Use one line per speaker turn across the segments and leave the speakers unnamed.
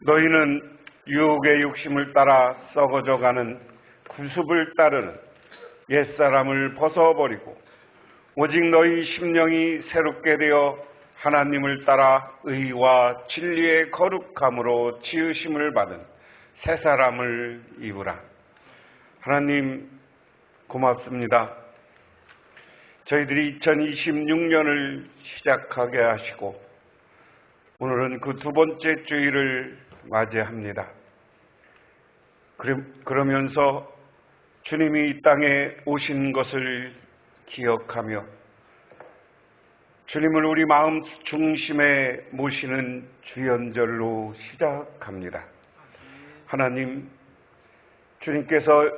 너희는 유혹의 욕심을 따라 썩어져가는 구습을 따르는 옛사람을 벗어버리고 오직 너희 심령이 새롭게 되어 하나님을 따라 의와 진리의 거룩함으로 지으심을 받은 새 사람을 입으라. 하나님 고맙습니다. 저희들이 2026년을 시작하게 하시고 오늘은 그 두 번째 주일을 맞이합니다. 그러면서 주님이 이 땅에 오신 것을 기억하며 주님을 우리 마음 중심에 모시는 주연절로 시작합니다. 하나님, 주님께서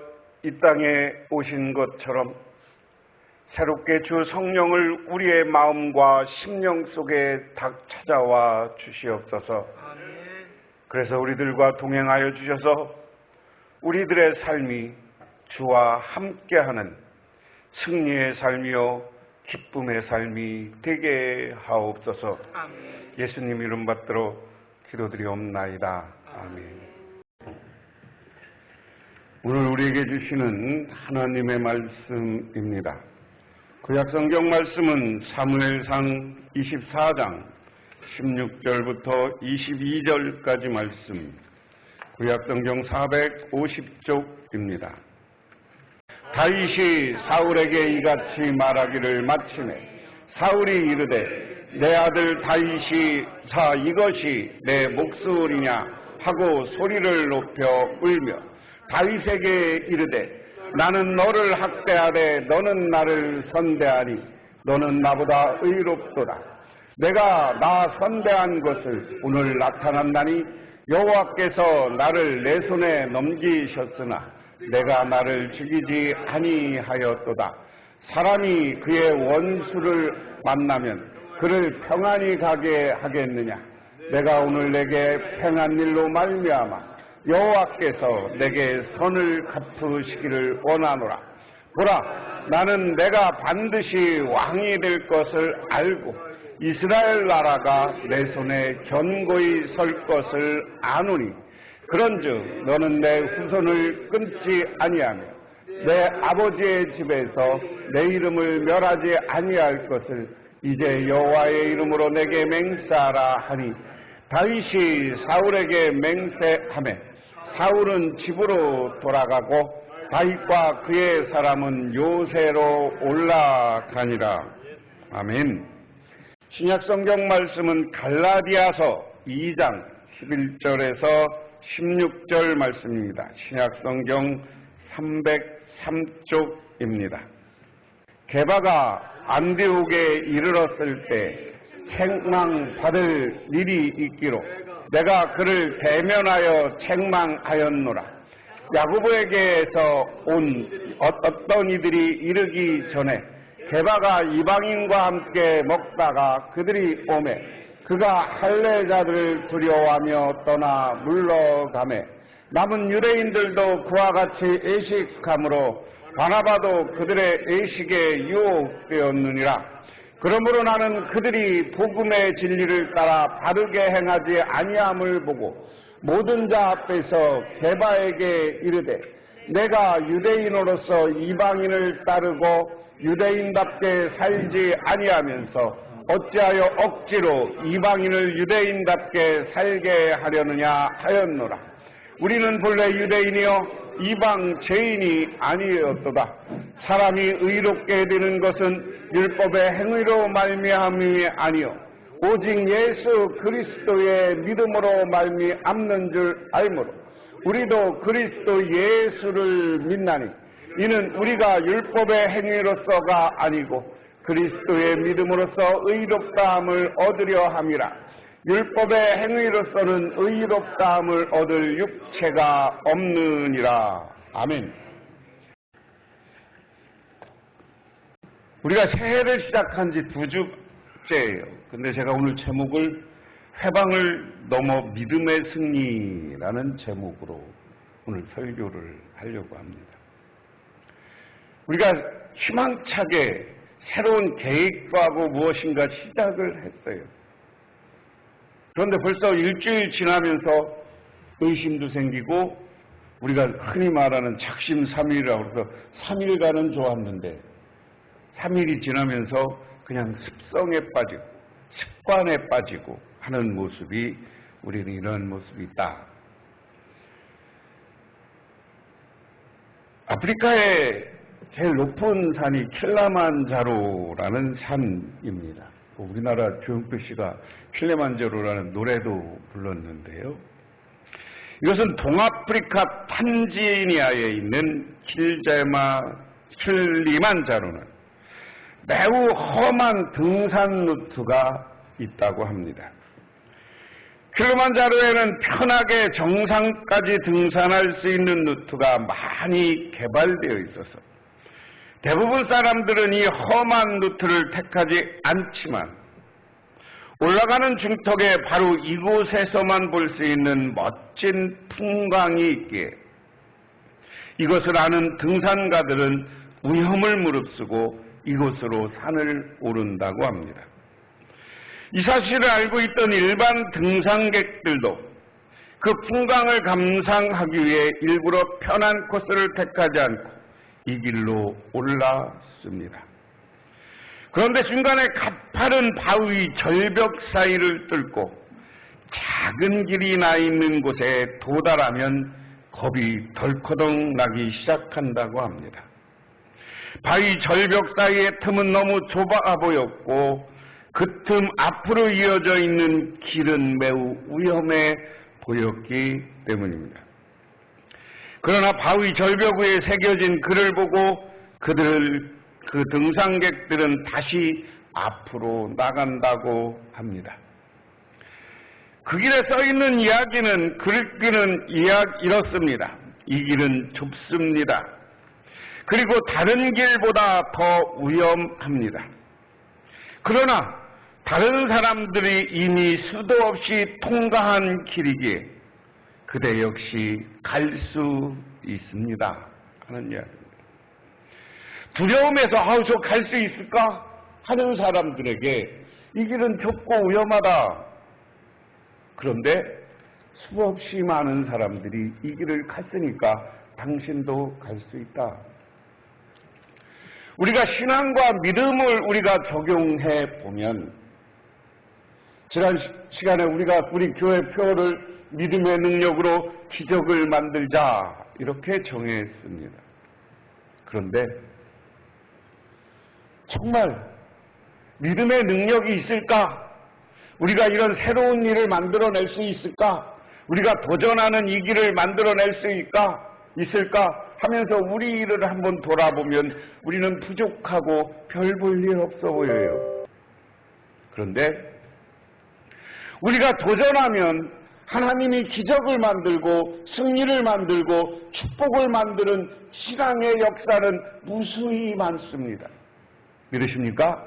이 땅에 오신 것처럼 새롭게 주 성령을 우리의 마음과 심령 속에 찾아와 주시옵소서. 그래서 우리들과 동행하여 주셔서 우리들의 삶이 주와 함께하는 승리의 삶이요 기쁨의 삶이 되게 하옵소서. 예수님 이름 받들어 기도드리옵나이다. 아멘. 오늘 우리에게 주시는 하나님의 말씀입니다. 구약성경 말씀은 사무엘상 24장 16절부터 22절까지 말씀, 구약성경 450쪽입니다. 다윗이 사울에게 이같이 말하기를 마치매 사울이 이르되 내 아들 다윗이 이것이 내 목소리냐 하고 소리를 높여 울며 다윗에게 이르되 나는 너를 학대하되 너는 나를 선대하니 너는 나보다 의롭도다. 내가 나 선대한 것을 오늘 나타난다니 여호와께서 나를 내 손에 넘기셨으나 내가 나를 죽이지 아니하였도다. 사람이 그의 원수를 만나면 그를 평안히 가게 하겠느냐. 내가 오늘 내게 행한 일로 말미암아 여호와께서 내게 선을 갚으시기를 원하노라. 보라, 나는 내가 반드시 왕이 될 것을 알고 이스라엘 나라가 내 손에 견고히 설 것을 아노니 그런즉 너는 내 후손을 끊지 아니하며 내 아버지의 집에서 내 이름을 멸하지 아니할 것을 이제 여호와의 이름으로 내게 맹세하라 하니 다윗이 사울에게 맹세하매 사울은 집으로 돌아가고 다윗과 그의 사람은 요새로 올라가니라. 아멘. 신약성경 말씀은 갈라디아서 2장 11절에서 16절 말씀입니다. 신약성경 303쪽입니다. 게바가 안디옥에 이르렀을 때 책망받을 일이 있기로 내가 그를 대면하여 책망하였노라. 야고보에게서 온 어떤 이들이 이르기 전에 게바가 이방인과 함께 먹다가 그들이 오매 그가 할례자들을 두려워하며 떠나 물러가매 남은 유대인들도 그와 같이 애식함으로 바나바도 그들의 애식에 유혹되었느니라. 그러므로 나는 그들이 복음의 진리를 따라 바르게 행하지 아니함을 보고 모든 자 앞에서 게바에게 이르되 내가 유대인으로서 이방인을 따르고 유대인답게 살지 아니하면서 어찌하여 억지로 이방인을 유대인답게 살게 하려느냐 하였노라. 우리는 본래 유대인이요 이방 죄인이 아니었도다. 사람이 의롭게 되는 것은 율법의 행위로 말미암음이 아니요 오직 예수 그리스도의 믿음으로 말미암는 줄 알므로 우리도 그리스도 예수를 믿나니 이는 우리가 율법의 행위로서가 아니고 그리스도의 믿음으로써 의롭다함을 얻으려 함이라. 율법의 행위로서는 의롭다함을 얻을 육체가 없느니라. 아멘. 우리가 새해를 시작한 지 2주째예요. 근데 제가 오늘 제목을 회방을 넘어 믿음의 승리라는 제목으로 오늘 설교를 하려고 합니다. 우리가 희망차게 새로운 계획도 하고 무엇인가 시작을 했어요. 그런데 벌써 일주일 지나면서 의심도 생기고 우리가 흔히 말하는 작심삼일이라고 해서 3일간은 좋았는데 3일이 지나면서 그냥 습성에 빠지고 습관에 빠지고 하는 모습이 우리는 이런 모습이 있다. 아프리카의 제일 높은 산이 킬리만자로라는 산입니다. 우리나라 조용필 씨가 킬리만자로라는 노래도 불렀는데요. 이것은 동아프리카 탄자니아에 있는 킬리만자로는 매우 험한 등산 루트가 있다고 합니다. 킬리만자로에는 편하게 정상까지 등산할 수 있는 루트가 많이 개발되어 있어서 대부분 사람들은 이 험한 루트를 택하지 않지만 올라가는 중턱에 바로 이곳에서만 볼 수 있는 멋진 풍광이 있기에 이것을 아는 등산가들은 위험을 무릅쓰고 이곳으로 산을 오른다고 합니다. 이 사실을 알고 있던 일반 등산객들도 그 풍광을 감상하기 위해 일부러 편한 코스를 택하지 않고 이 길로 올랐습니다. 그런데 중간에 가파른 바위 절벽 사이를 뚫고 작은 길이 나 있는 곳에 도달하면 겁이 덜커덩 나기 시작한다고 합니다. 바위 절벽 사이의 틈은 너무 좁아 보였고 그 틈 앞으로 이어져 있는 길은 매우 위험해 보였기 때문입니다. 그러나 바위 절벽 위에 새겨진 글을 보고 그 등산객들은 다시 앞으로 나간다고 합니다. 그 길에 써있는 이야기는 글귀는 이렇습니다. 이 길은 좁습니다. 그리고 다른 길보다 더 위험합니다. 그러나 다른 사람들이 이미 수도 없이 통과한 길이기에 그대 역시 갈 수 있습니다 하는 이야기입니다. 두려움에서 저 갈 수 있을까 하는 사람들에게 이 길은 좁고 위험하다. 그런데 수없이 많은 사람들이 이 길을 갔으니까 당신도 갈 수 있다. 우리가 신앙과 믿음을 우리가 적용해 보면 지난 시간에 우리 교회 표를 믿음의 능력으로 기적을 만들자 이렇게 정했습니다. 그런데 정말 믿음의 능력이 있을까? 우리가 이런 새로운 일을 만들어낼 수 있을까? 우리가 도전하는 이 길을 만들어낼 수 있을까? 하면서 우리 일을 한번 돌아보면 우리는 부족하고 별 볼 일 없어 보여요. 그런데 우리가 도전하면 하나님이 기적을 만들고 승리를 만들고 축복을 만드는 신앙의 역사는 무수히 많습니다. 믿으십니까?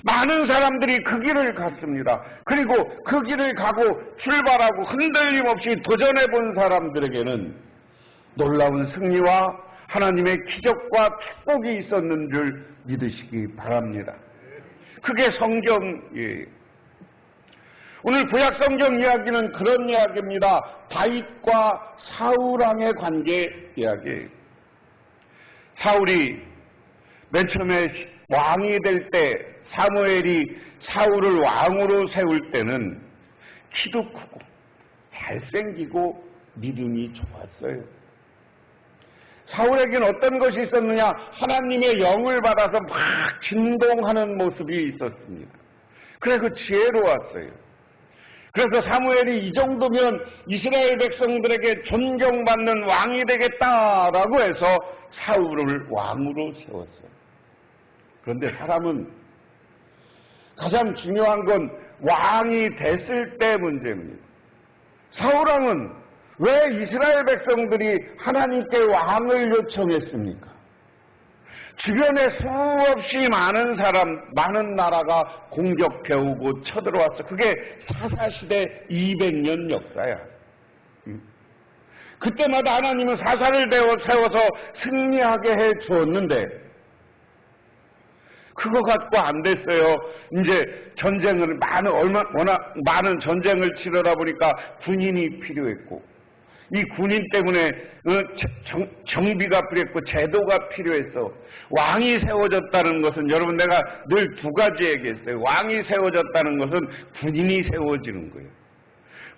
많은 사람들이 그 길을 갔습니다. 그리고 그 길을 가고 출발하고 흔들림 없이 도전해 본 사람들에게는 놀라운 승리와 하나님의 기적과 축복이 있었는 줄 믿으시기 바랍니다. 그게 성경이에요. 오늘 구약 성경 이야기는 그런 이야기입니다. 다윗과 사울 왕의 관계 이야기예요. 사울이 맨 처음에 왕이 될 때 사무엘이 사울을 왕으로 세울 때는 키도 크고 잘생기고 믿음이 좋았어요. 사울에게는 어떤 것이 있었느냐? 하나님의 영을 받아서 막 진동하는 모습이 있었습니다. 그래서 지혜로웠어요. 그래서 사무엘이 이 정도면 이스라엘 백성들에게 존경받는 왕이 되겠다라고 해서 사울을 왕으로 세웠어요. 그런데 사람은 가장 중요한 건 왕이 됐을 때 문제입니다. 사울 왕은 왜 이스라엘 백성들이 하나님께 왕을 요청했습니까? 주변에 수없이 많은 사람, 많은 나라가 공격해오고 쳐들어왔어. 그게 사사시대 200년 역사야. 그때마다 하나님은 사사를 세워서 승리하게 해 주었는데 그거 갖고 안 됐어요. 이제 전쟁을 워낙 많은 전쟁을 치르다 보니까 군인이 필요했고 이 군인 때문에 정비가 필요했고 제도가 필요했어. 왕이 세워졌다는 것은 여러분 내가 늘 두 가지 얘기했어요. 왕이 세워졌다는 것은 군인이 세워지는 거예요.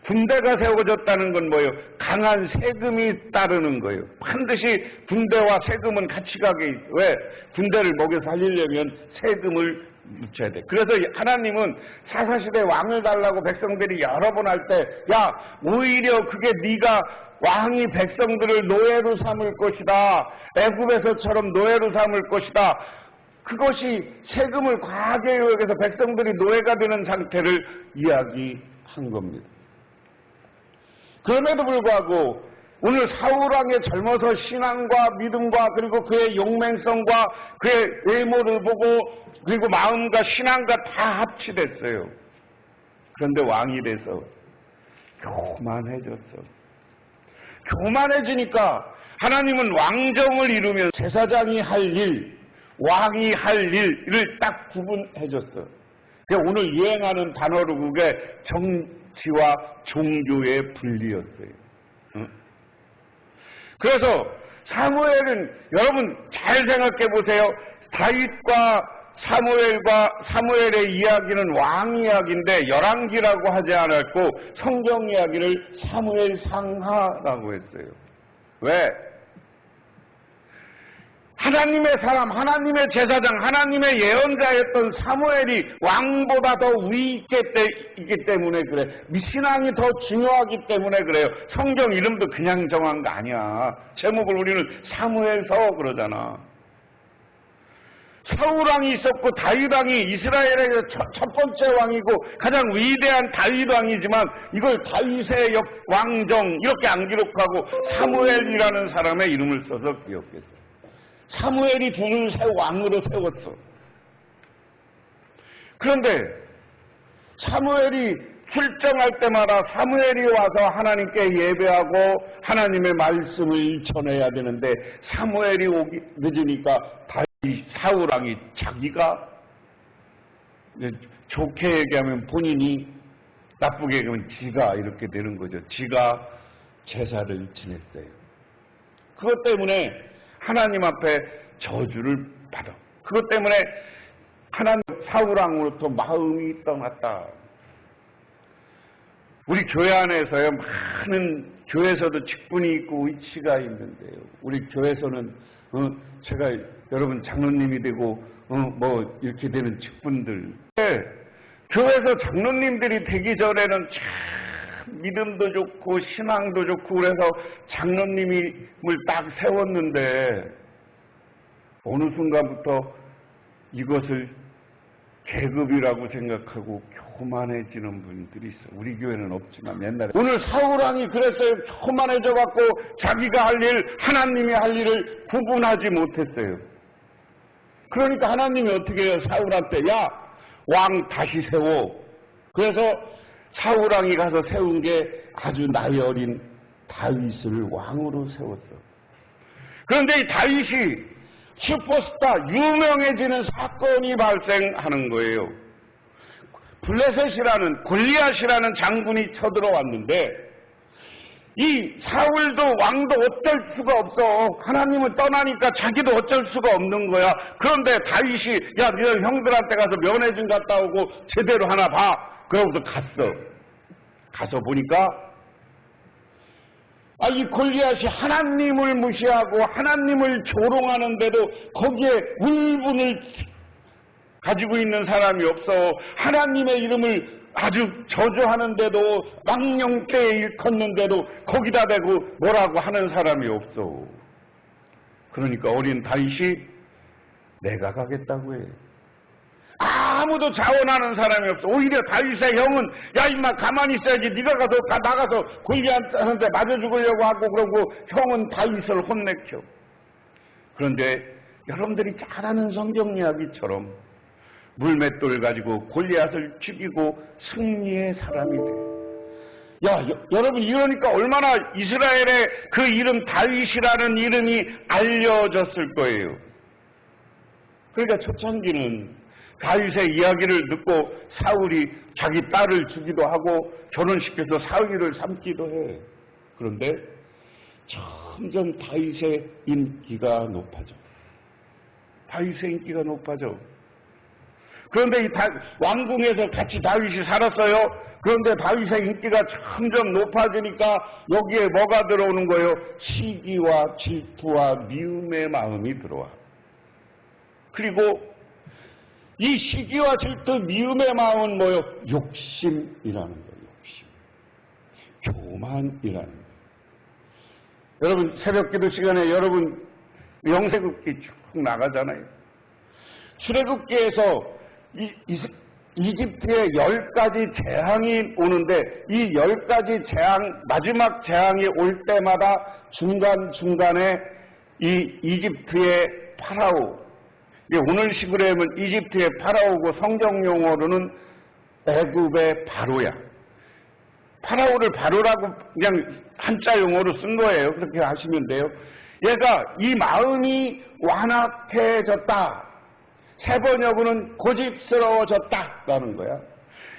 군대가 세워졌다는 건 뭐예요? 강한 세금이 따르는 거예요. 반드시 군대와 세금은 같이 가게. 왜? 군대를 먹여 살리려면 세금을 묻혀야 돼. 그래서 하나님은 사사시대 왕을 달라고 백성들이 여러 번 할 때, 야, 오히려 그게 네가 왕이 백성들을 노예로 삼을 것이다. 애굽에서처럼 노예로 삼을 것이다. 그것이 세금을 과하게 요구해서 백성들이 노예가 되는 상태를 이야기한 겁니다. 그럼에도 불구하고 오늘 사울왕의 젊어서 신앙과 믿음과 그리고 그의 용맹성과 그의 외모를 보고 그리고 마음과 신앙과 다 합치됐어요. 그런데 왕이 돼서 교만해졌어. 교만해지니까 하나님은 왕정을 이루면 제사장이 할 일, 왕이 할 일을 딱 구분해줬어. 오늘 유행하는 단어로 그게 정치와 종교의 분리였어요. 그래서 사무엘은 여러분 잘 생각해 보세요. 다윗과 사무엘의 이야기는 왕 이야기인데 열왕기라고 하지 않았고 성경 이야기를 사무엘상하라고 했어요. 왜? 하나님의 사람, 하나님의 제사장, 하나님의 예언자였던 사무엘이 왕보다 더 위에 있기 때문에 그래. 신앙이 더 중요하기 때문에 그래요. 성경 이름도 그냥 정한 거 아니야. 제목을 우리는 사무엘서 그러잖아. 사울왕이 있었고 다윗왕이 이스라엘의 첫 번째 왕이고 가장 위대한 다윗왕이지만 이걸 다윗의 왕정 이렇게 안 기록하고 사무엘이라는 사람의 이름을 써서 기억했어요. 사무엘이 둘을 왕으로 세웠어. 그런데 사무엘이 출정할 때마다 사무엘이 와서 하나님께 예배하고 하나님의 말씀을 전해야 되는데 사무엘이 오기 늦으니까 사울왕이 자기가 좋게 얘기하면 본인이 나쁘게 얘기하면 지가 이렇게 되는 거죠. 지가 제사를 지냈어요. 그것 때문에 하나님 앞에 저주를 받아. 그것 때문에 하나님 사울왕으로부터 마음이 떠났다. 우리 교회 안에서요 많은 교회에서도 직분이 있고 위치가 있는데요. 우리 교회에서는 제가 여러분 장로님이 되고 뭐 이렇게 되는 직분들. 교회에서 장로님들이 되기 전에는 참 믿음도 좋고 신앙도 좋고 그래서 장로님을 딱 세웠는데 어느 순간부터 이것을 계급이라고 생각하고 교만해지는 분들이 있어. 우리 교회는 없지만 옛날에 오늘 사울왕이 그랬어요. 교만해져 갖고 자기가 할 일, 하나님이 할 일을 구분하지 못했어요. 그러니까 하나님이 어떻게 해요? 사울한테 야, 왕 다시 세워. 그래서 사울왕이 가서 세운 게 아주 나이 어린 다윗을 왕으로 세웠어. 그런데 이 다윗이 슈퍼스타 유명해지는 사건이 발생하는 거예요. 블레셋이라는 골리앗이라는 장군이 쳐들어왔는데 이 사울도 왕도 어쩔 수가 없어. 하나님을 떠나니까 자기도 어쩔 수가 없는 거야. 그런데 다윗이 야, 너희 형들한테 가서 면회 좀 갔다 오고 제대로 하나 봐. 그러고서 갔어. 가서 보니까 이 골리앗이 하나님을 무시하고 하나님을 조롱하는데도 거기에 울분을 가지고 있는 사람이 없어. 하나님의 이름을 아주 저주하는데도 망령되이 일컫는데도 거기다 대고 뭐라고 하는 사람이 없어. 그러니까 어린 다윗이 내가 가겠다고 해. 아무도 자원하는 사람이 없어. 오히려 다윗의 형은 야 임마 가만히 있어야지. 네가 가서 나가서 골리앗한테 맞아 죽으려고 하고 그러고 형은 다윗을 혼내켜. 그런데 여러분들이 잘 아는 성경 이야기처럼 물맷돌 가지고 골리앗을 죽이고 승리의 사람이 돼. 여러분 이러니까 얼마나 이스라엘의 그 이름 다윗이라는 이름이 알려졌을 거예요. 그러니까 초창기는 다윗의 이야기를 듣고 사울이 자기 딸을 주기도 하고 결혼시켜서 사위를 삼기도 해. 그런데 점점 다윗의 인기가 높아져. 다윗의 인기가 높아져. 그런데 이 왕궁에서 같이 다윗이 살았어요. 그런데 다윗의 인기가 점점 높아지니까 여기에 뭐가 들어오는 거예요? 시기와 질투와 미움의 마음이 들어와. 그리고 이 시기와 질투, 미움의 마음은 뭐예요? 욕심이라는 거예요. 욕심. 교만이라는 거예요. 여러분 새벽 기도 시간에 여러분 영세굽기 쭉 나가잖아요. 출애굽기에서 이집트에 10가지 재앙이 오는데 이 10가지 재앙, 마지막 재앙이 올 때마다 중간중간에 이 이집트의 파라오, 오늘 식으로 하면 이집트의 파라오고 성경 용어로는 애굽의 바로야. 파라오를 바로라고 그냥 한자 용어로 쓴 거예요. 그렇게 하시면 돼요. 얘가 이 마음이 완악해졌다. 세 번역으로는 고집스러워졌다라는 거야.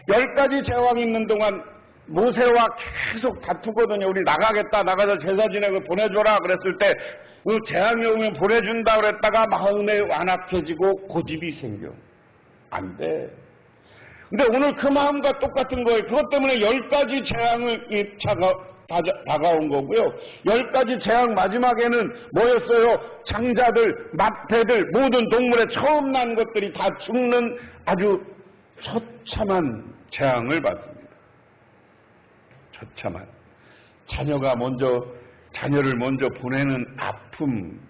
10가지 제왕이 있는 동안 모세와 계속 다투거든요. 우리 나가겠다. 나가서 제사 지내고 보내줘라. 그랬을 때 그 재앙이 오면 보내준다 그랬다가 마음에 완악해지고 고집이 생겨. 안 돼. 근데 오늘 그 마음과 똑같은 거예요. 그것 때문에 10가지 재앙이 다가온 거고요. 10가지 재앙 마지막에는 뭐였어요? 장자들, 마태들, 모든 동물의 처음 난 것들이 다 죽는 아주 처참한 재앙을 받습니다. 처참한. 자녀를 먼저 보내는 아픔을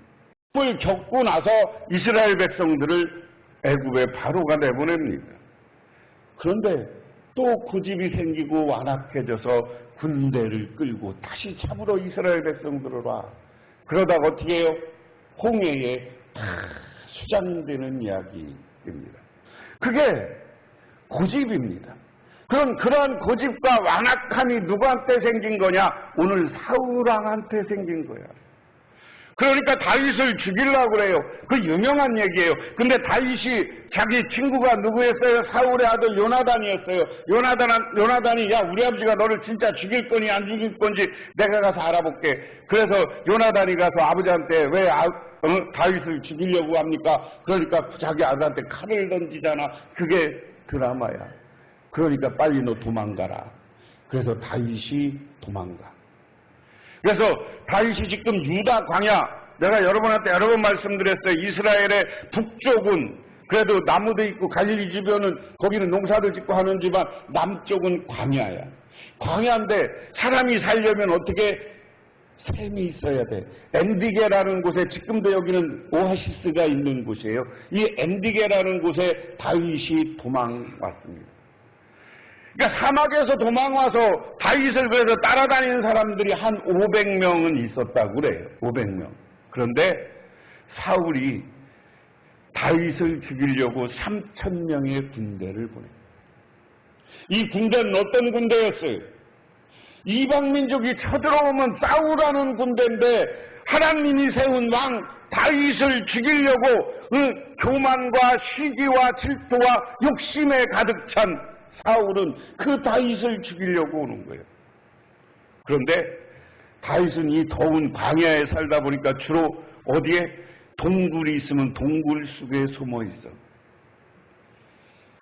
겪고 나서 이스라엘 백성들을 애굽의 바로가 내보냅니다. 그런데 또 고집이 생기고 완악해져서 군대를 끌고 다시 잡으러 이스라엘 백성들을 와. 그러다가 어떻게 해요? 홍해에 다 수장되는 이야기입니다. 그게 고집입니다. 그러한 고집과 완악함이 누구한테 생긴 거냐? 오늘 사울왕한테 생긴 거야. 그러니까 다윗을 죽이려고 그래요. 그 유명한 얘기예요. 근데 다윗이 자기 친구가 누구였어요? 사울의 아들 요나단이었어요. 요나단이 야 우리 아버지가 너를 진짜 죽일 거니 안 죽일 건지 내가 가서 알아볼게. 그래서 요나단이 가서 아버지한테 왜 다윗을 죽이려고 합니까? 그러니까 자기 아들한테 칼을 던지잖아. 그게 드라마야. 그러니까 빨리 너 도망가라. 그래서 다윗이 도망가. 그래서 다윗이 지금 유다 광야, 내가 여러분한테 여러 번 말씀드렸어요. 이스라엘의 북쪽은 그래도 나무도 있고 갈릴리 주변은 거기는 농사도 짓고 하는 지만 남쪽은 광야야. 광야인데 사람이 살려면 어떻게? 샘이 있어야 돼. 엔디게라는 곳에 지금도 여기는 오아시스가 있는 곳이에요. 이 엔디게라는 곳에 다윗이 도망왔습니다. 그러니까 사막에서 도망와서 다윗을 그래서 따라다니는 사람들이 한 500명은 있었다고 그래요. 500명. 그런데 사울이 다윗을 죽이려고 3,000명의 군대를 보냅니다. 이 군대는 어떤 군대였어요? 이방민족이 쳐들어오면 싸우라는 군대인데 하나님이 세운 왕 다윗을 죽이려고 그 교만과 시기와 질투와 욕심에 가득 찬 사울은 그 다윗을 죽이려고 오는 거예요. 그런데 다윗은 이 더운 광야에 살다 보니까 주로 어디에? 동굴이 있으면 동굴 속에 숨어 있어.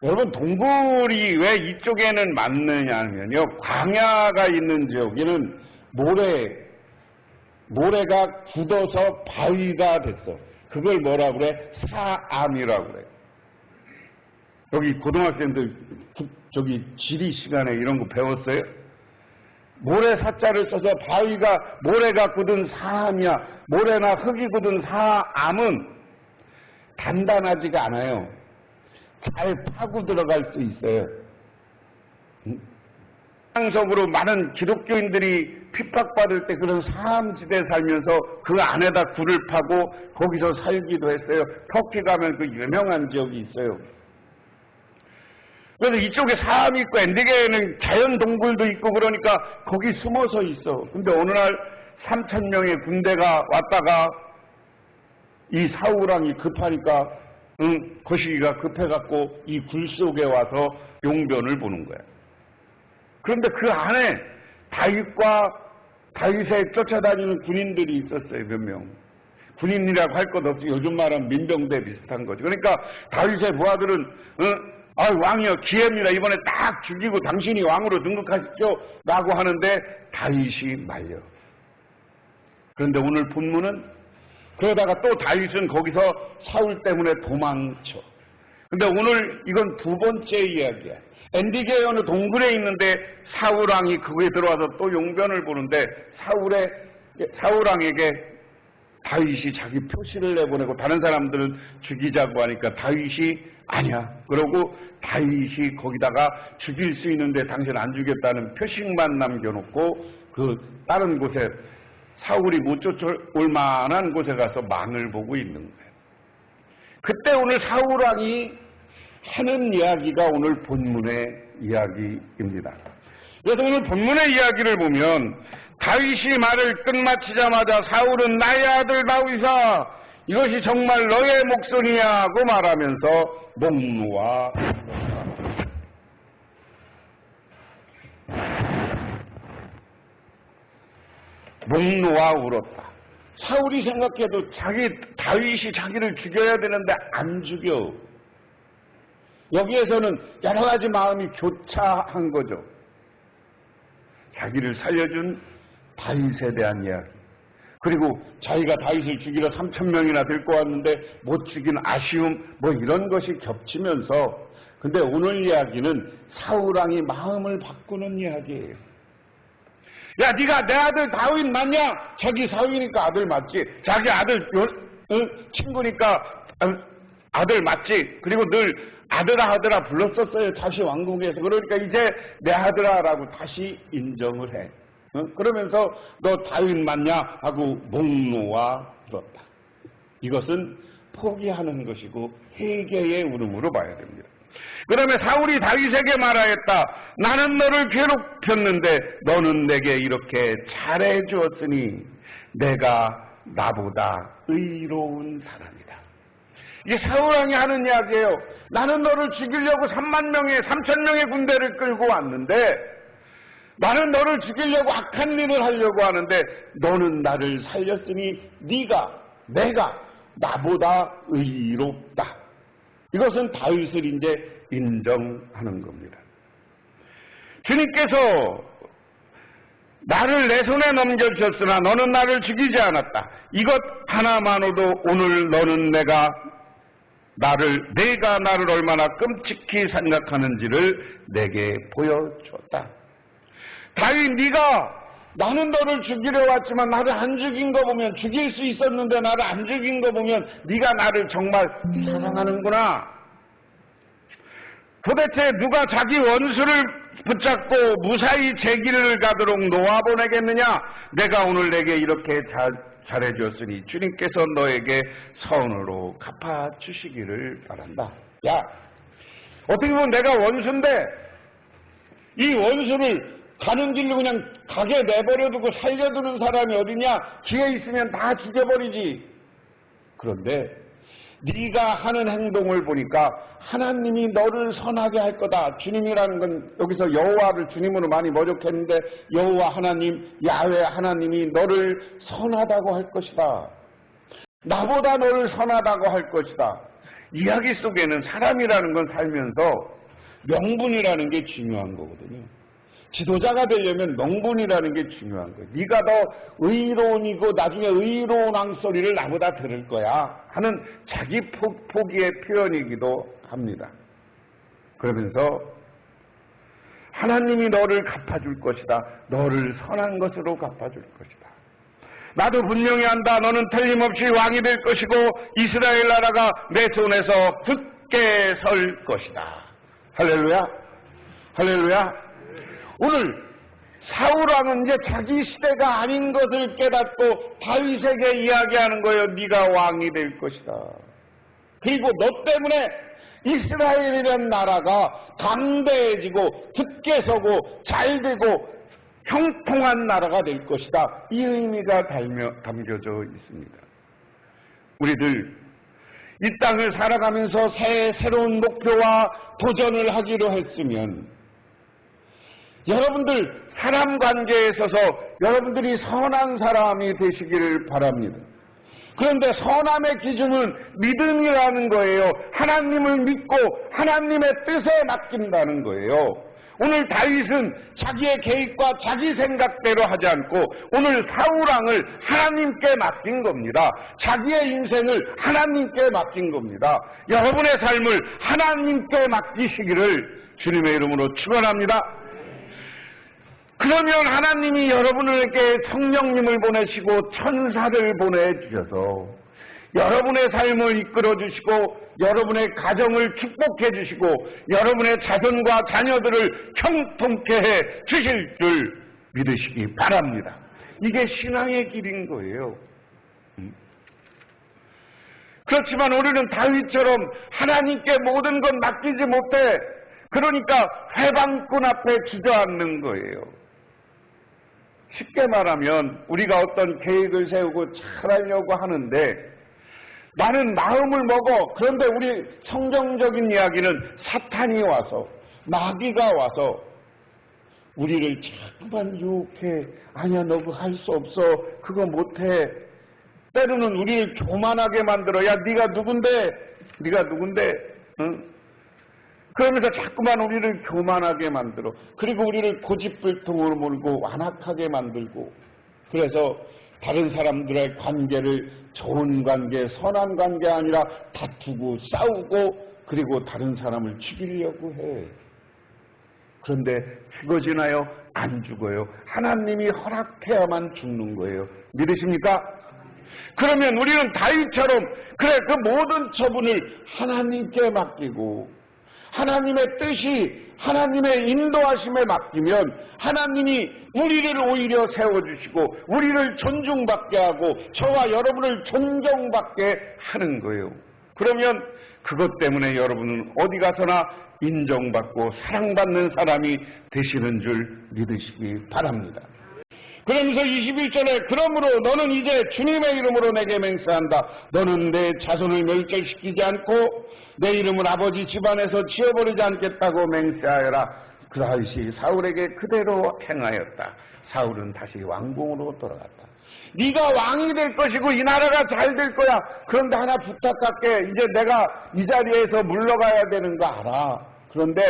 여러분 동굴이 왜 이쪽에는 많느냐면요. 광야가 있는 지역에는 모래가 굳어서 바위가 됐어. 그걸 뭐라 그래? 사암이라고 그래. 여기 고등학생들 저기 지리 시간에 이런 거 배웠어요? 모래 사자를 써서 모래가 굳은 사암이야. 모래나 흙이 굳은 사암은 단단하지가 않아요. 잘 파고 들어갈 수 있어요. 상속으로 많은 기독교인들이 핍박받을 때 그런 사암지대에 살면서 그 안에다 굴을 파고 거기서 살기도 했어요. 터키 가면 그 유명한 지역이 있어요. 그래서 이쪽에 사암이 있고 엔디게에는 자연 동굴도 있고 그러니까 거기 숨어서 있어. 근데 어느 날 3,000명의 군대가 왔다가 이 사울왕이 급하니까 거시기가 급해갖고 이 굴 속에 와서 용변을 보는 거야. 그런데 그 안에 다윗과 다윗에 쫓아다니는 군인들이 있었어요, 몇 명. 군인이라고 할 것 없이 요즘 말하면 민병대 비슷한 거죠. 그러니까 다윗의 부하들은 왕이여 기회입니다. 이번에 딱 죽이고 당신이 왕으로 등극하십시오 라고 하는데 다윗이 말려. 그런데 오늘 본문은 그러다가 또 다윗은 거기서 사울 때문에 도망쳐. 근데 오늘 이건 두 번째 이야기야. 엔디게 어느 동굴에 있는데 사울왕이 그거에 들어와서 또 용변을 보는데 사울왕에게 다윗이 자기 표시를 내보내고 다른 사람들은 죽이자고 하니까 다윗이 아니야. 그러고 다윗이 거기다가 죽일 수 있는데 당신 안 죽였다는 표식만 남겨놓고 그 다른 곳에 사울이 못 쫓아올 만한 곳에 가서 망을 보고 있는 거예요. 그때 오늘 사울왕이 하는 이야기가 오늘 본문의 이야기입니다. 그래서 오늘 본문의 이야기를 보면 다윗이 말을 끝마치자마자 사울은 나의 아들 다윗아 이것이 정말 너의 목소리냐고 말하면서 목 놓아 울었다. 사울이 생각해도 다윗이 자기를 죽여야 되는데 안 죽여. 여기에서는 여러 가지 마음이 교차한 거죠. 자기를 살려준 다윗에 대한 이야기. 그리고 자기가 다윗을 죽이러 3,000명이나 데리고 왔는데 못 죽인 아쉬움 이런 것이 겹치면서 근데 오늘 이야기는 사울왕이 마음을 바꾸는 이야기예요. 야 네가 내 아들 다윗 맞냐? 자기 사위니까 아들 맞지. 자기 아들 친구니까 아들 맞지. 그리고 늘 아들아 불렀었어요. 다시 왕궁에서. 그러니까 이제 내 아들아라고 다시 인정을 해. 그러면서 너 다윗 맞냐? 하고 목 놓아 울었다. 이것은 포기하는 것이고 회개의 울음으로 봐야 됩니다. 그다음에 사울이 다윗에게 말하였다. 나는 너를 괴롭혔는데 너는 내게 이렇게 잘해 주었으니 내가 나보다 의로운 사람이다. 이게 사울왕이 하는 이야기예요. 나는 너를 죽이려고 3,000명의 군대를 끌고 왔는데 나는 너를 죽이려고 악한 일을 하려고 하는데 너는 나를 살렸으니 내가 나보다 의롭다. 이것은 다윗을 이제 인정하는 겁니다. 주님께서 나를 내 손에 넘겨주셨으나 너는 나를 죽이지 않았다. 이것 하나만으로도 오늘 너는 내가 나를 얼마나 끔찍히 생각하는지를 내게 보여줬다. 다윗 나는 너를 죽이려 왔지만 나를 안 죽인 거 보면 죽일 수 있었는데 나를 안 죽인 거 보면 네가 나를 정말 사랑하는구나. 도대체 누가 자기 원수를 붙잡고 무사히 제 길을 가도록 놓아보내겠느냐? 내가 오늘 내게 이렇게 잘해줬으니 주님께서 너에게 선으로 갚아주시기를 바란다. 야, 어떻게 보면 내가 원수인데 이 원수를 가는 길로 그냥 가게 내버려두고 살려두는 사람이 어디냐? 기회 있으면 다 죽여버리지. 그런데 네가 하는 행동을 보니까 하나님이 너를 선하게 할 거다. 주님이라는 건 여기서 여호와를 주님으로 많이 번역했는데 여호와 하나님, 야훼 하나님이 너를 선하다고 할 것이다. 나보다 너를 선하다고 할 것이다. 이야기 속에는 사람이라는 건 살면서 명분이라는 게 중요한 거거든요. 지도자가 되려면 명분이라는 게 중요한 거예요. 네가 더 의로운이고 나중에 의로운 왕소리를 나보다 들을 거야 하는 자기 포기의 표현이기도 합니다. 그러면서 하나님이 너를 갚아줄 것이다. 너를 선한 것으로 갚아줄 것이다. 나도 분명히 안다. 너는 틀림없이 왕이 될 것이고 이스라엘 나라가 내 손에서 굳게 설 것이다. 할렐루야. 할렐루야. 오늘 사울왕은 이제 자기 시대가 아닌 것을 깨닫고 다윗에게 이야기하는 거예요. 네가 왕이 될 것이다. 그리고 너 때문에 이스라엘이라는 나라가 강대해지고 굳게 서고 잘되고 형통한 나라가 될 것이다. 이 의미가 담겨져 있습니다. 우리들 이 땅을 살아가면서 새로운 목표와 도전을 하기로 했으면 여러분들 사람 관계에 있어서 여러분들이 선한 사람이 되시기를 바랍니다. 그런데 선함의 기준은 믿음이라는 거예요. 하나님을 믿고 하나님의 뜻에 맡긴다는 거예요. 오늘 다윗은 자기의 계획과 자기 생각대로 하지 않고 오늘 사울왕을 하나님께 맡긴 겁니다. 자기의 인생을 하나님께 맡긴 겁니다. 여러분의 삶을 하나님께 맡기시기를 주님의 이름으로 축원합니다. 그러면 하나님이 여러분에게 성령님을 보내시고 천사를 보내주셔서 여러분의 삶을 이끌어 주시고 여러분의 가정을 축복해 주시고 여러분의 자손과 자녀들을 형통케 해 주실 줄 믿으시기 바랍니다. 이게 신앙의 길인 거예요. 그렇지만 우리는 다윗처럼 하나님께 모든 것 맡기지 못해 그러니까 회방꾼 앞에 주저앉는 거예요. 쉽게 말하면 우리가 어떤 계획을 세우고 잘하려고 하는데 나는 마음을 먹어. 그런데 우리 성경적인 이야기는 사탄이 와서 마귀가 와서 우리를 자꾸만 유혹해. 아니야 너 그거 할 수 없어. 그거 못해. 때로는 우리를 교만하게 만들어. 야 네가 누군데? 응? 그러면서 자꾸만 우리를 교만하게 만들어. 그리고 우리를 고집불통으로 몰고 완악하게 만들고 그래서 다른 사람들의 관계를 좋은 관계, 선한 관계 아니라 다투고 싸우고 그리고 다른 사람을 죽이려고 해. 그런데 죽어지나요? 안 죽어요. 하나님이 허락해야만 죽는 거예요. 믿으십니까? 그러면 우리는 다윗처럼 그래 그 모든 처분을 하나님께 맡기고 하나님의 뜻이 하나님의 인도하심에 맡기면 하나님이 우리를 오히려 세워주시고 우리를 존중받게 하고 저와 여러분을 존경받게 하는 거예요. 그러면 그것 때문에 여러분은 어디 가서나 인정받고 사랑받는 사람이 되시는 줄 믿으시기 바랍니다. 그러면서 21절에 그러므로 너는 이제 주님의 이름으로 내게 맹세한다. 너는 내 자손을 멸절시키지 않고 내 이름을 아버지 집안에서 지워버리지 않겠다고 맹세하여라. 그 다윗이 사울에게 그대로 행하였다. 사울은 다시 왕궁으로 돌아갔다. 네가 왕이 될 것이고 이 나라가 잘 될 거야. 그런데 하나 부탁할게. 이제 내가 이 자리에서 물러가야 되는 거 알아. 그런데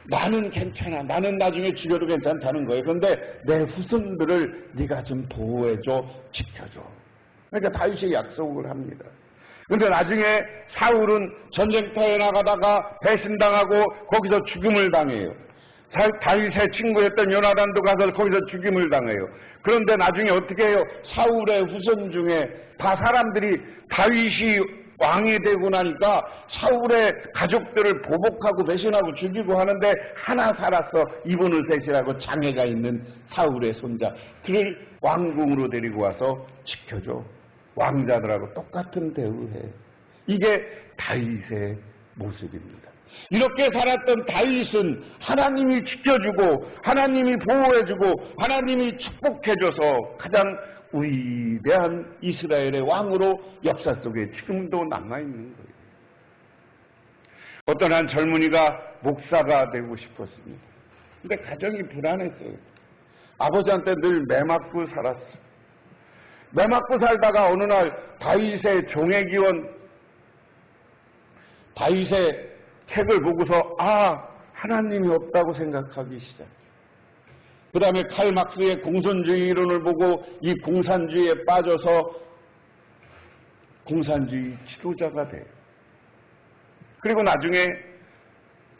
나는 괜찮아. 나는 나중에 죽여도 괜찮다는 거예요. 그런데 내 후손들을 네가 좀 보호해줘. 지켜줘. 그러니까 다윗이 약속을 합니다. 그런데 나중에 사울은 전쟁터에 나가다가 배신당하고 거기서 죽임을 당해요. 다윗의 친구였던 요나단도 가서 거기서 죽임을 당해요. 그런데 나중에 어떻게 해요? 사울의 후손 중에 다 사람들이 다윗이 왕이 되고 나니까 사울의 가족들을 보복하고 배신하고 죽이고 하는데 하나 살았어. 이분을 셋이라고 장애가 있는 사울의 손자. 그를 왕궁으로 데리고 와서 지켜줘. 왕자들하고 똑같은 대우해. 이게 다윗의 모습입니다. 이렇게 살았던 다윗은 하나님이 지켜주고 하나님이 보호해주고 하나님이 축복해줘서 가장 위대한 이스라엘의 왕으로 역사 속에 지금도 남아있는 거예요. 어떤 한 젊은이가 목사가 되고 싶었습니다. 근데 가정이 불안했어요. 아버지한테 늘 매맞고 살았어. 매맞고 살다가 어느 날 다윗의 종의 기원, 다윗의 책을 보고서 하나님이 없다고 생각하기 시작해요. 그 다음에 칼 막스의 공산주의 이론을 보고 이 공산주의에 빠져서 공산주의 지도자가 돼요. 그리고 나중에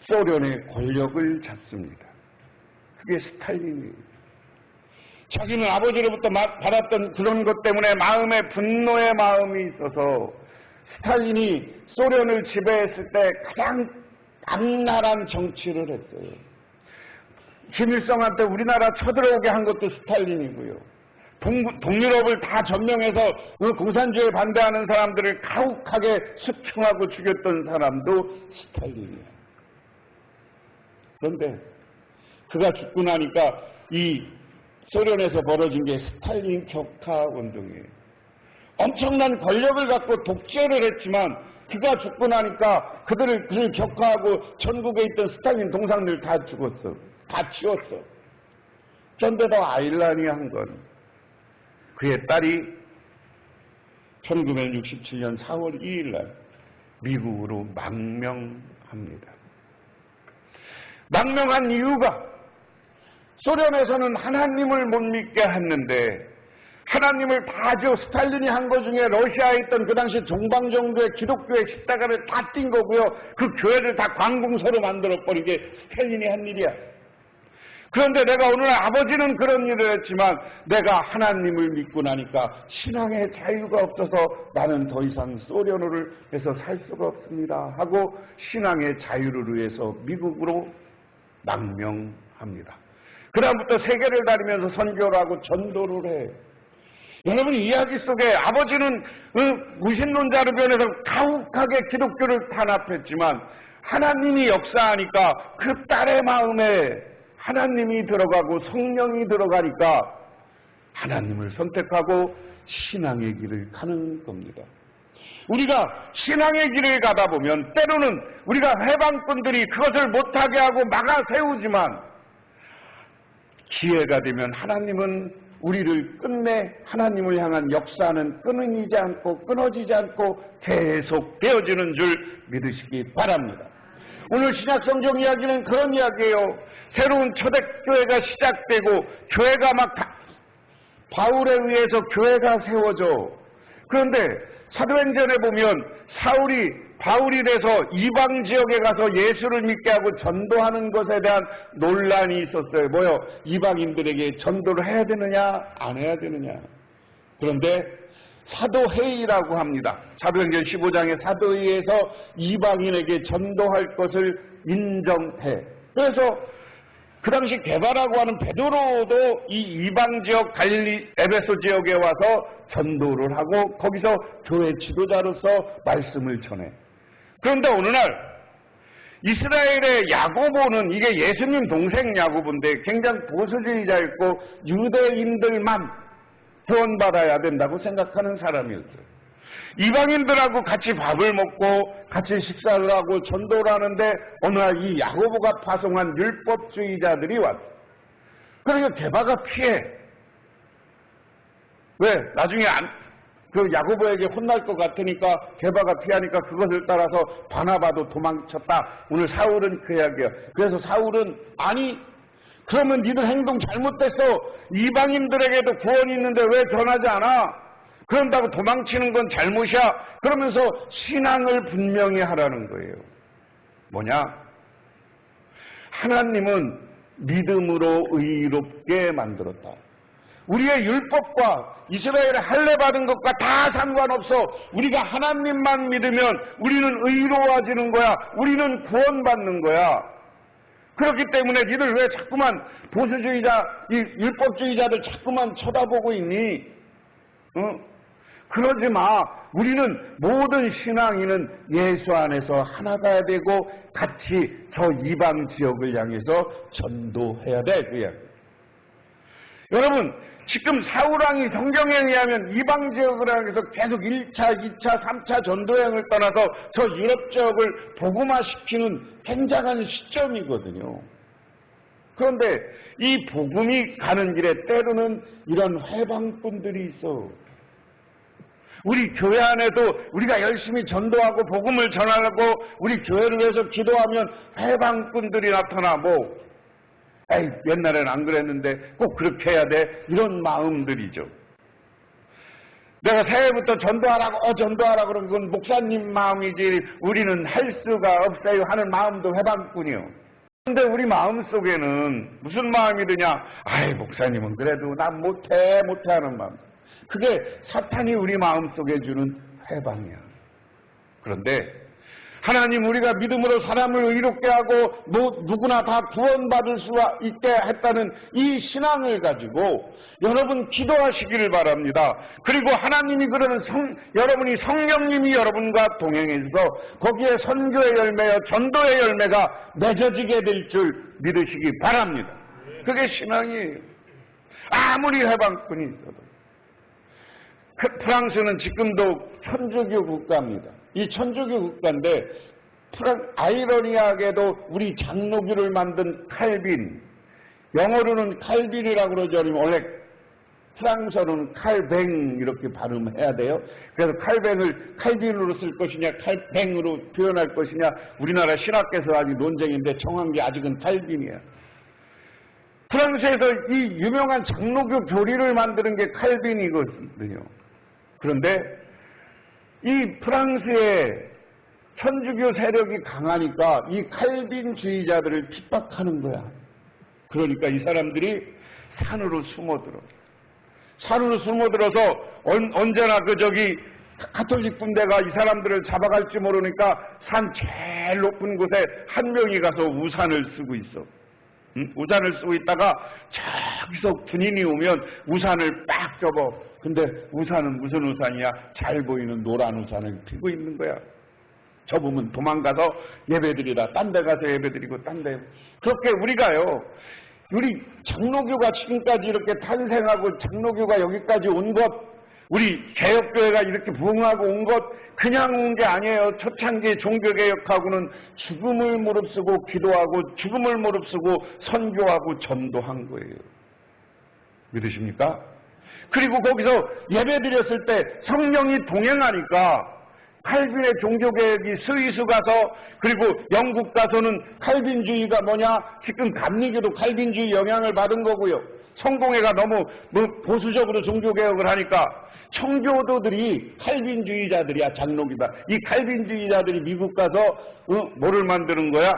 소련의 권력을 잡습니다. 그게 스탈린이에요. 자기는 아버지로부터 받았던 그런 것 때문에 마음에 분노의 마음이 있어서 스탈린이 소련을 지배했을 때 가장 악랄한 정치를 했어요. 김일성한테 우리나라 쳐들어오게 한 것도 스탈린이고요. 동유럽을 다 점령해서 공산주의에 반대하는 사람들을 가혹하게 수청하고 죽였던 사람도 스탈린이에요. 그런데 그가 죽고 나니까 이 소련에서 벌어진 게 스탈린 격파 운동이에요. 엄청난 권력을 갖고 독재를 했지만 그가 죽고 나니까 그를 격파하고 전국에 있던 스탈린 동상들 다 죽었어. 다 치웠어. 그런데도 아일란이 한 건 그의 딸이 1967년 4월 2일 날 미국으로 망명합니다. 망명한 이유가 소련에서는 하나님을 못 믿게 했는데 하나님을 다 스탈린이 한 것 중에 러시아에 있던 그 당시 동방정도의 기독교의 십자가를 다 띈 거고요. 그 교회를 다 관공서로 만들어버린 게 스탈린이 한 일이야. 그런데 내가 오늘 아버지는 그런 일을 했지만 내가 하나님을 믿고 나니까 신앙의 자유가 없어서 나는 더 이상 소련어를 해서 살 수가 없습니다 하고 신앙의 자유를 위해서 미국으로 망명합니다. 그다음부터 세계를 다니면서 선교를 하고 전도를 해. 여러분 이야기 속에 아버지는 무신론자로 변해서 가혹하게 기독교를 탄압했지만 하나님이 역사하니까 그 딸의 마음에 하나님이 들어가고 성령이 들어가니까 하나님을 선택하고 신앙의 길을 가는 겁니다. 우리가 신앙의 길을 가다 보면 때로는 우리가 해방꾼들이 그것을 못하게 하고 막아 세우지만 기회가 되면 하나님은 우리를 끝내 하나님을 향한 역사는 끊이지 않고 끊어지지 않고 계속 되어지는 줄 믿으시기 바랍니다. 오늘 신약성경 이야기는 그런 이야기예요. 새로운 초대교회가 시작되고 교회가 막 바울에 의해서 교회가 세워져. 그런데 사도행전에 보면 바울이 돼서 이방 지역에 가서 예수를 믿게 하고 전도하는 것에 대한 논란이 있었어요. 뭐요? 이방인들에게 전도를 해야 되느냐 안 해야 되느냐. 그런데 사도회의라고 합니다. 사도행전 15장의 사도회의에서 이방인에게 전도할 것을 인정해. 그래서 그 당시 게바라고 하는 베드로도 이 이방 지역 갈릴리 에베소 지역에 와서 전도를 하고 거기서 교회 지도자로서 말씀을 전해. 그런데 어느 날 이스라엘의 야고보는 이게 예수님 동생 야고보인데 굉장히 보수주의자였고 유대인들만 구원받아야 된다고 생각하는 사람이었어요. 이방인들하고 같이 밥을 먹고 같이 식사를 하고 전도를 하는데 어느 날 이 야고보가 파송한 율법주의자들이 왔어. 그러니까 게바가 피해. 왜? 나중에 그 야고보에게 혼날 것 같으니까 게바가 피하니까 그것을 따라서 바나바도 도망쳤다. 오늘 사울은 그 이야기야. 그래서 사울은 아니 그러면 니들 행동 잘못됐어. 이방인들에게도 구원이 있는데 왜 전하지 않아? 그런다고 도망치는 건 잘못이야. 그러면서 신앙을 분명히 하라는 거예요. 뭐냐? 하나님은 믿음으로 의롭게 만들었다. 우리의 율법과 이스라엘의 할례 받은 것과 다 상관없어. 우리가 하나님만 믿으면 우리는 의로워지는 거야. 우리는 구원받는 거야. 그렇기 때문에 니들 왜 자꾸만 보수주의자, 이 율법주의자들 자꾸만 쳐다보고 있니? 그러지 마. 우리는 모든 신앙인은 예수 안에서 하나가 되고 같이 저 이방 지역을 향해서 전도해야 돼. 그 이야기. 여러분, 지금 사울왕이 성경에 의하면 이방 지역을 향해서 계속 1차, 2차, 3차 전도여행을 떠나서 저 유럽 지역을 복음화시키는 굉장한 시점이거든요. 그런데 이 복음이 가는 길에 때로는 이런 회방꾼들이 있어. 우리 교회 안에도 우리가 열심히 전도하고 복음을 전하고 우리 교회를 위해서 기도하면 회방꾼들이 나타나. 에이, 옛날엔 안 그랬는데 꼭 그렇게 해야 돼. 이런 마음들이죠. 내가 새해부터 전도하라고 그러면 그건 목사님 마음이지 우리는 할 수가 없어요 하는 마음도 회방꾼이요. 그런데 우리 마음속에는 무슨 마음이 드냐? 아이, 목사님은 그래도 난 못해 하는 마음. 그게 사탄이 우리 마음속에 주는 회방이야. 그런데 하나님 우리가 믿음으로 사람을 의롭게 하고 누구나 다 구원받을 수 있게 했다는 이 신앙을 가지고 여러분 기도하시기를 바랍니다. 그리고 하나님이 그러는 여러분이 성령님이 여러분과 동행해서 거기에 선교의 열매와 전도의 열매가 맺어지게 될 줄 믿으시기 바랍니다. 그게 신앙이에요. 아무리 해방꾼이 있어도. 프랑스는 지금도 천주교 국가입니다. 이 천주교 국가인데 아이러니하게도 우리 장로교를 만든 칼빈, 영어로는 칼빈이라고 그러죠. 아니면 원래 프랑스어로는 칼뱅 이렇게 발음해야 돼요. 그래서 칼뱅을 칼빈으로 쓸 것이냐 칼뱅으로 표현할 것이냐 우리나라 신학계에서 아직 논쟁인데 정한 게 아직은 칼빈이에요. 프랑스에서 이 유명한 장로교 교리를 만드는 게 칼빈이거든요. 그런데 이 프랑스의 천주교 세력이 강하니까 이 칼빈주의자들을 핍박하는 거야. 그러니까 이 사람들이 산으로 숨어들어. 산으로 숨어들어서 언제나 가톨릭 군대가 이 사람들을 잡아갈지 모르니까 산 제일 높은 곳에 한 명이 가서 우산을 쓰고 있어. 우산을 쓰고 있다가 저기서 군인이 오면 우산을 빡 접어. 근데 우산은 무슨 우산이야? 잘 보이는 노란 우산을 피고 있는 거야. 접으면 도망가서 예배드리라. 딴 데 가서 예배드리고 딴 데. 그렇게 우리가요. 우리 장로교가 지금까지 이렇게 탄생하고 장로교가 여기까지 온 것, 우리 개혁교회가 이렇게 부흥하고 온 것 그냥 온 게 아니에요. 초창기 종교개혁하고는 죽음을 무릅쓰고 기도하고 죽음을 무릅쓰고 선교하고 전도한 거예요. 믿으십니까? 그리고 거기서 예배드렸을 때 성령이 동행하니까 칼빈의 종교개혁이 스위스 가서 그리고 영국 가서는 칼빈주의가 뭐냐? 지금 감리교도 칼빈주의 영향을 받은 거고요. 성공회가 너무 보수적으로 종교개혁을 하니까 청교도들이 칼빈주의자들이야. 장로교다. 이 칼빈주의자들이 미국 가서 뭐를 만드는 거야?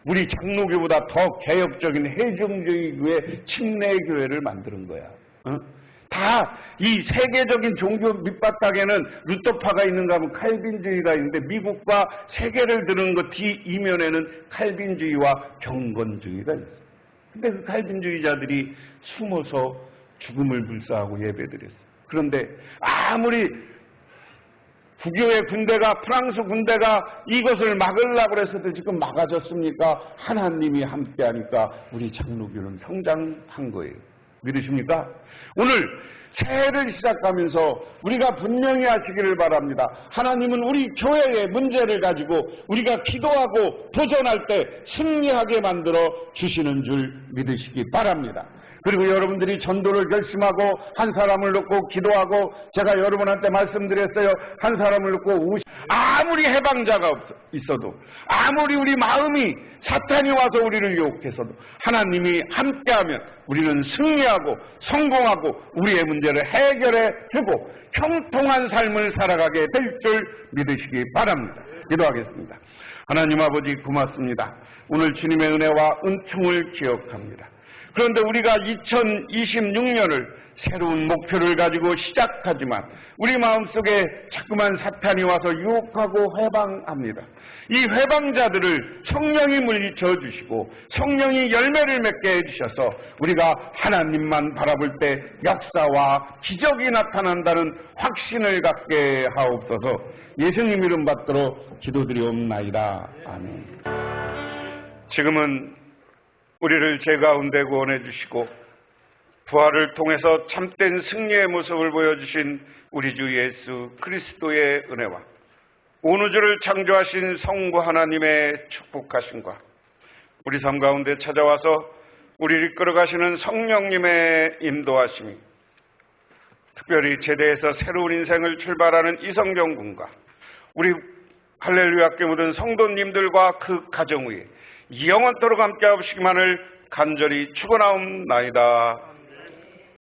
우리 장로교보다 더 개혁적인 해중주의교회 침례교회를 만드는 거야. 다 이 세계적인 종교 밑바닥에는 루터파가 있는가 하면 칼빈주의가 있는데 미국과 세계를 드는 것 뒤 이면에는 칼빈주의와 경건주의가 있어요. 근데 그 칼빈주의자들이 숨어서 죽음을 불사하고 예배드렸어요. 그런데 아무리 국교의 군대가 프랑스 군대가 이것을 막으려고 해서도 지금 막아졌습니까? 하나님이 함께하니까 우리 장로교는 성장한 거예요. 믿으십니까? 오늘 새해를 시작하면서 우리가 분명히 하시기를 바랍니다. 하나님은 우리 교회의 문제를 가지고 우리가 기도하고 도전할 때 승리하게 만들어 주시는 줄 믿으시기 바랍니다. 그리고 여러분들이 전도를 결심하고 한 사람을 놓고 기도하고 제가 여러분한테 말씀드렸어요. 한 사람을 놓고 아무리 해방자가 있어도 아무리 우리 마음이 사탄이 와서 우리를 유혹해서도 하나님이 함께하면 우리는 승리하고 성공하고 우리의 문제를 해결해 주고 형통한 삶을 살아가게 될 줄 믿으시기 바랍니다. 기도하겠습니다. 하나님 아버지 고맙습니다. 오늘 주님의 은혜와 은총을 기억합니다. 그런데 우리가 2026년을 새로운 목표를 가지고 시작하지만 우리 마음속에 자꾸만 사탄이 와서 유혹하고 회방합니다. 이 회방자들을 성령이 물리쳐 주시고 성령이 열매를 맺게 해주셔서 우리가 하나님만 바라볼 때 역사와 기적이 나타난다는 확신을 갖게 하옵소서. 예수님 이름 받들어 기도드리옵나이다. 아멘. 지금은 우리를 죄 가운데 구원해 주시고 부활을 통해서 참된 승리의 모습을 보여주신 우리 주 예수 그리스도의 은혜와 온 우주를 창조하신 성부 하나님의 축복하심과 우리 삶 가운데 찾아와서 우리를 이끌어가시는 성령님의 인도하심이 특별히 제대에서 새로운 인생을 출발하는 이성경 군과 우리 할렐루야 학교 모든 성도님들과 그 가정 위에 영원토록 함께 하시기만을 간절히 축원하옵나이다.